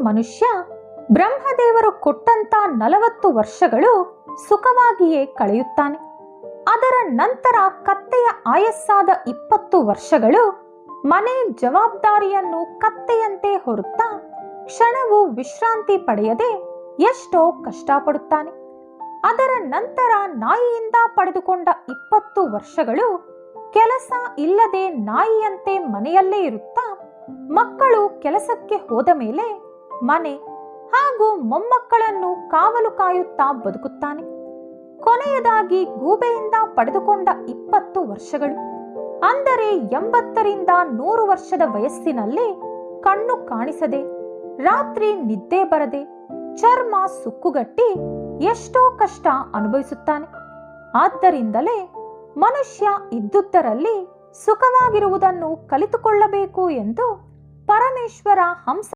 ಮನುಷ್ಯ ಬ್ರಹ್ಮದೇವರು ಕೊಟ್ಟಂತ 40 ವರ್ಷಗಳು ಸುಖವಾಗಿಯೇ ಕಳೆಯುತ್ತಾನೆ. ಅದರ ನಂತರ ಕತ್ತೆಯ ಆಯಸ್ಸಾದ 20 ವರ್ಷಗಳು ಮನೆ ಜವಾಬ್ದಾರಿಯನ್ನು ಕತ್ತೆಯಂತೆ ಹೊರುತ್ತಾ ಕ್ಷಣವೂ ವಿಶ್ರಾಂತಿ ಪಡೆಯದೆ ಎಷ್ಟೋ ಕಷ್ಟಪಡುತ್ತಾನೆ. ಅದರ ನಂತರ ನಾಯಿಯಿಂದ ಪಡೆದುಕೊಂಡ 20 ವರ್ಷಗಳು ಕೆಲಸ ಇಲ್ಲದೆ ನಾಯಿಯಂತೆ ಮನೆಯಲ್ಲೇ ಇರುತ್ತಾ ಮಕ್ಕಳು ಕೆಲಸಕ್ಕೆ ಹೋದ ಮೇಲೆ ಮನೆ ಹಾಗೂ ಮೊಮ್ಮಕ್ಕಳನ್ನು ಕಾವಲು ಕಾಯುತ್ತಾ ಬದುಕುತ್ತಾನೆ. ಕೊನೆಯದಾಗಿ ಗೂಬೆಯಿಂದ ಪಡೆದುಕೊಂಡ 20 ವರ್ಷಗಳು ಅಂದರೆ 80ರಿಂದ 100 ವರ್ಷದ ವಯಸ್ಸಿನಲ್ಲಿ ಕಣ್ಣು ಕಾಣಿಸದೆ, ರಾತ್ರಿ ನಿದ್ದೆ ಬರದೆ, ಚರ್ಮ ಸುಕ್ಕುಗಟ್ಟಿ ಎಷ್ಟೋ ಕಷ್ಟ ಅನುಭವಿಸುತ್ತಾನೆ. ಆದ್ದರಿಂದಲೇ ಮನುಷ್ಯ ಇದ್ದುದರಲ್ಲಿ ಸುಖವಾಗಿರುವುದನ್ನು ಕಲಿತುಕೊಳ್ಳಬೇಕು ಎಂದು ಪರಮೇಶ್ವರ ಹಂಸ